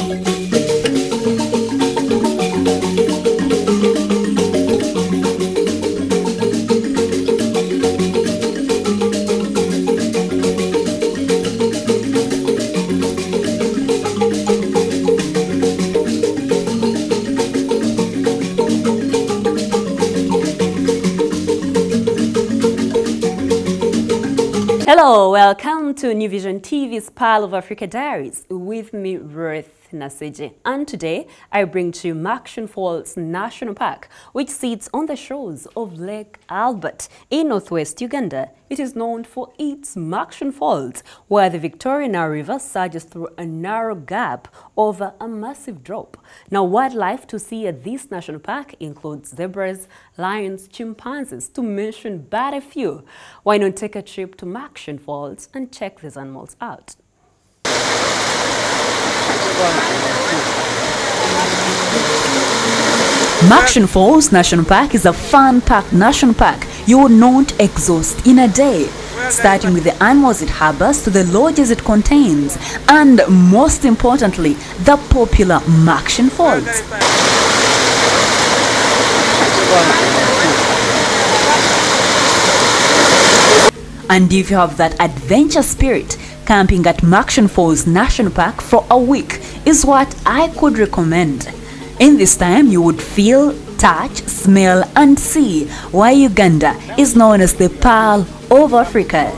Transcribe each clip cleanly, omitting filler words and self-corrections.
Hello, welcome to New Vision TV's Pearl of Africa Diaries with me, Ruth Naseje. And today I bring to you Murchison Falls National Park, which sits on the shores of Lake Albert in northwest Uganda. It is known for its Murchison Falls, where the Victoria River surges through a narrow gap over a massive drop. Now, wildlife to see at this national park includes zebras, lions, chimpanzees, to mention but a few. Why not take a trip to Murchison Falls and check these animals out? Murchison Falls National Park is a fun-packed national park you will not exhaust in a day, starting with the animals it harbors to the lodges it contains, and most importantly, the popular Murchison Falls. And if you have that adventure spirit, camping at Murchison Falls National Park for a week is what I could recommend. In this time, you would feel, touch, smell, and see why Uganda is known as the Pearl of Africa.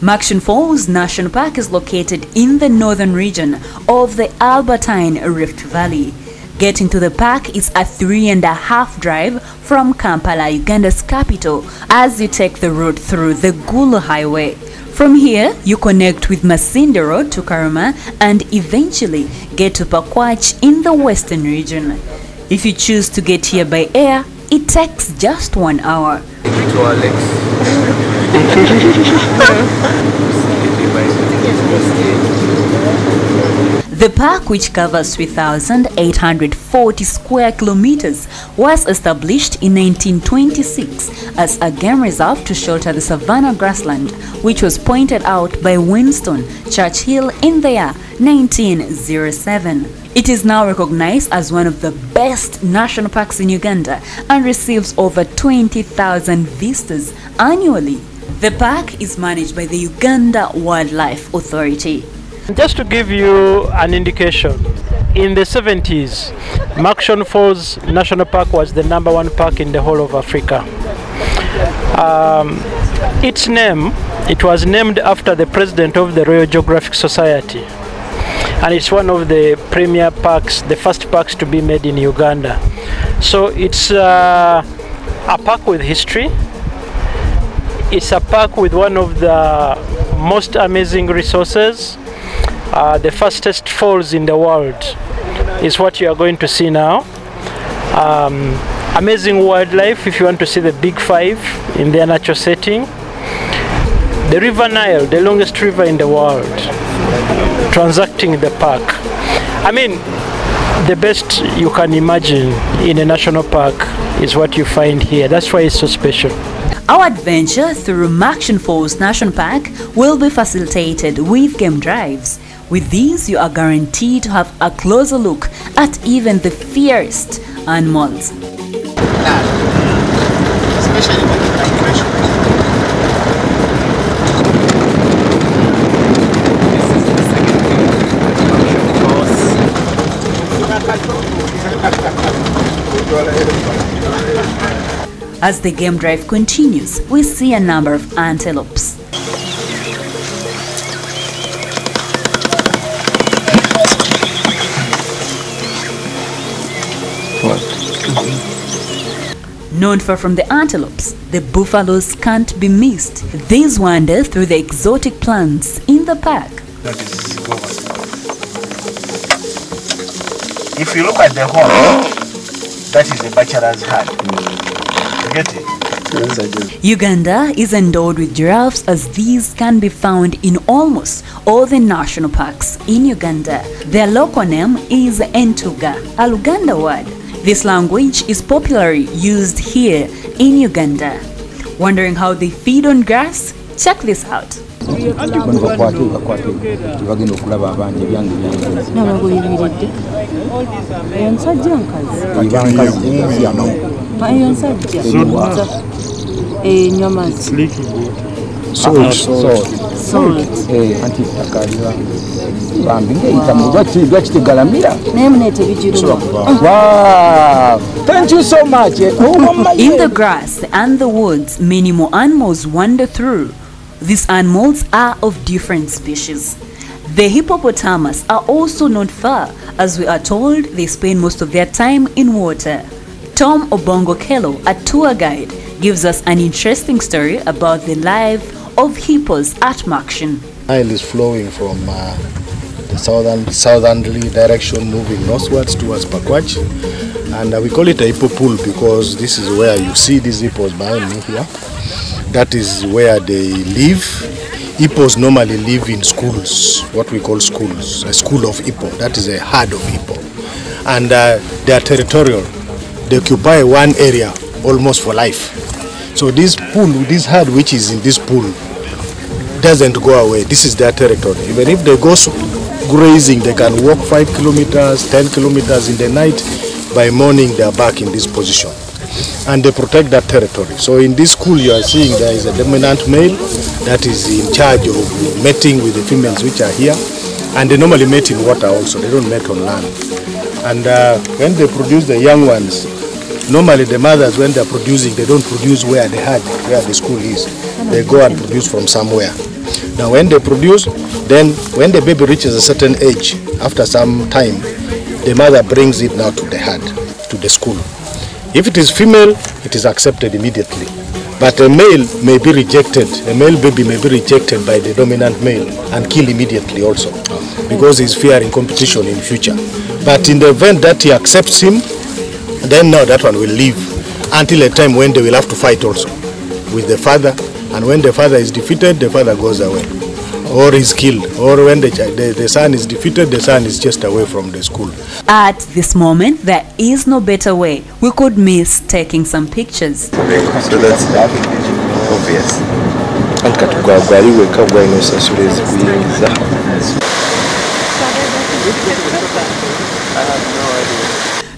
Murchison Falls National Park is located in the northern region of the Albertine Rift Valley. Getting to the park is a 3.5 drive from Kampala, Uganda's capital, as you take the road through the Gulu Highway. From here, you connect with Masinde Road to Karuma and eventually get to Pakwach in the western region. If you choose to get here by air, it takes just 1 hour. The park, which covers 3,840 square kilometers, was established in 1926 as a game reserve to shelter the savanna grassland, which was pointed out by Winston Churchill in the year 1907. It is now recognized as one of the best national parks in Uganda and receives over 20,000 visitors annually. The park is managed by the Uganda Wildlife Authority. Just to give you an indication, in the 70s, Murchison Falls National Park was the #1 park in the whole of Africa. Its name, it was named after the president of the Royal Geographical Society. And it's one of the premier parks, the first parks to be made in Uganda. So it's a park with history. It's a park with one of the most amazing resources. The fastest falls in the world is what you are going to see now. Amazing wildlife if you want to see the big five in their natural setting. The River Nile, the longest river in the world, transacting in the park. I mean, the best you can imagine in a national park is what you find here. That's why it's so special. Our adventure through Murchison Falls National Park will be facilitated with game drives. With these, you are guaranteed to have a closer look at even the fiercest animals. Especially with the migration. This is the second thing. As the game drive continues, we see a number of antelopes. Not far from the antelopes, the buffaloes can't be missed. These wander through the exotic plants in the park. That is government. If you look at the horn, that is a bachelor's hat. You get it? Uganda is endowed with giraffes, as these can be found in almost all the national parks in Uganda. Their local name is Entuga, a Luganda word. This language is popularly used here in Uganda. Wondering how they feed on grass? Check this out. Salt. Wow! Thank you so much. In the grass and the woods, many more animals wander through. These animals are of different species. The hippopotamus are also not far, as we are told they spend most of their time in water. Tom Obongo-Kello, a tour guide, gives us an interesting story about the life of hippos at Murchison. Nile is flowing from the southerly direction, moving northwards towards Pakwach, and we call it a hippo pool because this is where you see these hippos behind me here. That is where they live. Hippos normally live in schools, what we call schools, a school of hippo. That is a herd of hippo, and they are territorial. They occupy one area almost for life. So this pool, this herd which is in this pool, doesn't go away. This is their territory. Even if they go grazing, they can walk 5 kilometers, 10 kilometers in the night. By morning, they are back in this position. And they protect that territory. So in this school, you are seeing there is a dominant male that is in charge of mating with the females which are here. And they normally mate in water also. They don't mate on land. And when they produce the young ones, normally the mothers, when they're producing, they don't produce where the herd, where the school is. They go and produce from somewhere. Now when they produce, then when the baby reaches a certain age, after some time, the mother brings it now to the herd, to the school. If it is female, it is accepted immediately. But a male may be rejected, a male baby may be rejected by the dominant male and killed immediately also, because he's fearing competition in future. But in the event that he accepts him, then now that one will live until a time when they will have to fight also with the father, and when the father is defeated, the father goes away or is killed, or when the son is defeated, the son is just away from the school. At this moment, there is no better way. We could miss taking some pictures. So that's obvious.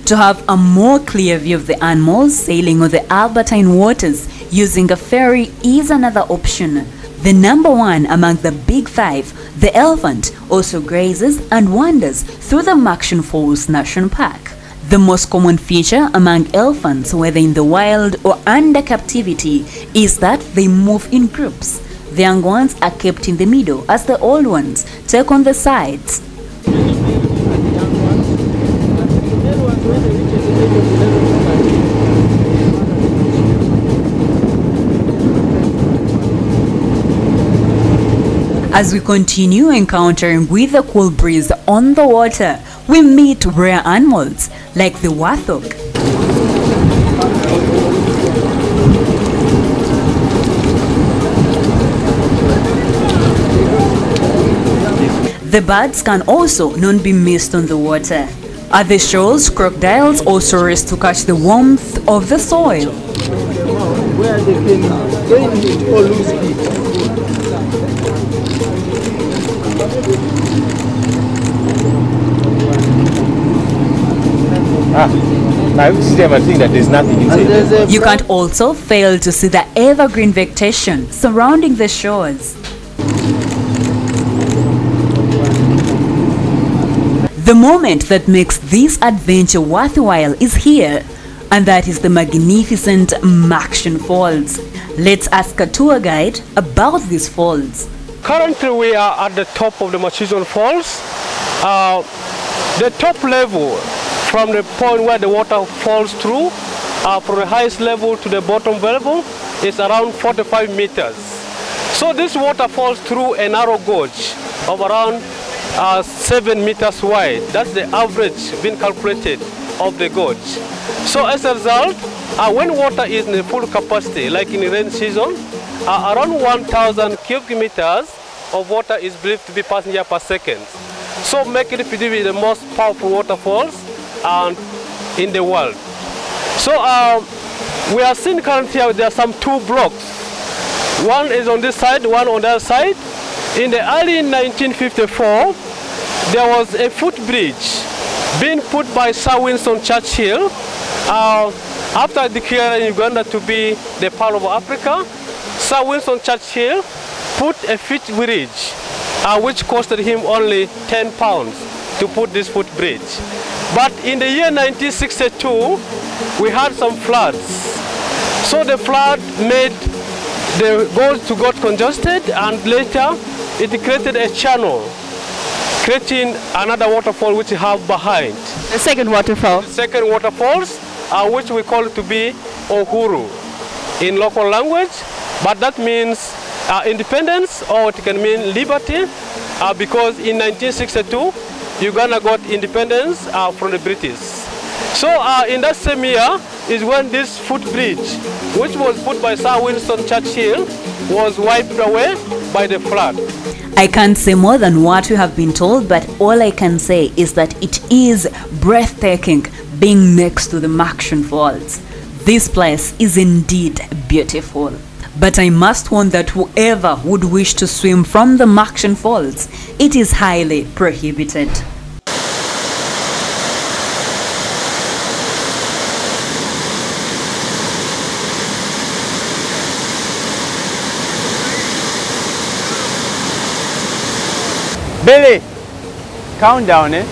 To have a more clear view of the animals, sailing on the Albertine waters using a ferry is another option. The number one among the big five, the elephant, also grazes and wanders through the Murchison Falls National Park. The most common feature among elephants, whether in the wild or under captivity, is that they move in groups. The young ones are kept in the middle as the old ones take on the sides. As we continue encountering with the cool breeze on the water, we meet rare animals like the warthog. The birds can also not be missed on the water. At the shores, crocodiles also rest to catch the warmth of the soil. Where they can gain it or lose it. Now this is the thing that there's nothing inside. You can't also fail to see the evergreen vegetation surrounding the shores. The moment that makes this adventure worthwhile is here, and that is the magnificent Murchison Falls. Let's ask a tour guide about these falls. Currently we are at the top of the Murchison Falls. The top level, from the point where the water falls through, from the highest level to the bottom level, is around 45 meters. So this water falls through a narrow gorge of around 7 meters wide. That's the average being calculated of the gorge. So as a result, when water is in full capacity, like in the rain season, around 1,000 cubic meters of water is believed to be passing here per second. So making it be the most powerful waterfalls in the world. So we are seeing currently here there are some two blocks. One is on this side, one on the other side. In the early 1954, there was a footbridge being put by Sir Winston Churchill after declaring Uganda to be the Pearl of Africa. Sir Winston Churchill put a footbridge which costed him only £10 to put this footbridge. But in the year 1962, we had some floods. So the flood made the roads got congested, and later it created a channel, creating another waterfall which we have behind. The second waterfall? The second waterfalls, which we call it to be Uhuru in local language, but that means independence, or it can mean liberty, because in 1962, Uganda got independence from the British. So in that same year is when this footbridge, which was put by Sir Winston Churchill, was wiped away by the flood. I can't say more than what we have been told, but all I can say is that it is breathtaking being next to the Murchison Falls. This place is indeed beautiful. But I must warn that whoever would wish to swim from the Murchison Falls, it is highly prohibited. Billy, count down, eh?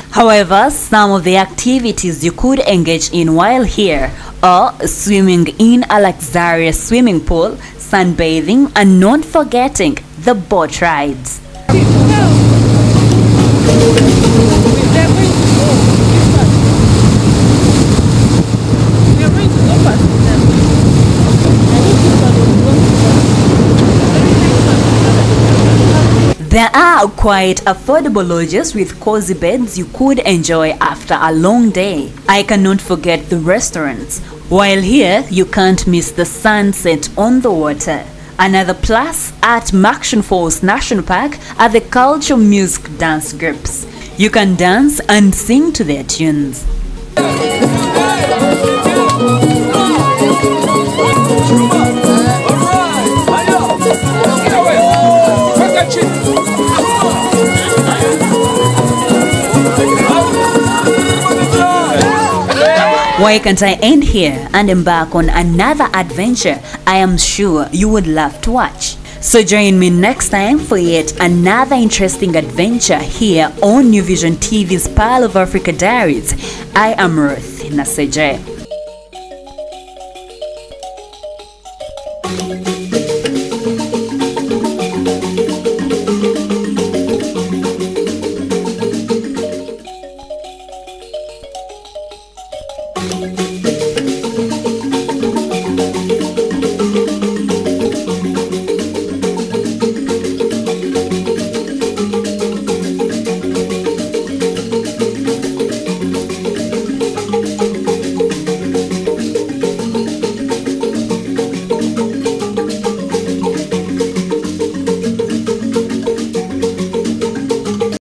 However, some of the activities you could engage in while here are swimming in a luxurious swimming pool, sunbathing, and not forgetting the boat rides. There are quite affordable lodges with cozy beds you could enjoy after a long day. I cannot forget the restaurants. While here, you can't miss the sunset on the water. Another plus at Murchison Falls National Park are the cultural music dance groups. You can dance and sing to their tunes. Why can't I end here and embark on another adventure I am sure you would love to watch? So join me next time for yet another interesting adventure here on New Vision TV's Pearl of Africa Diaries. I am Ruth Naseje.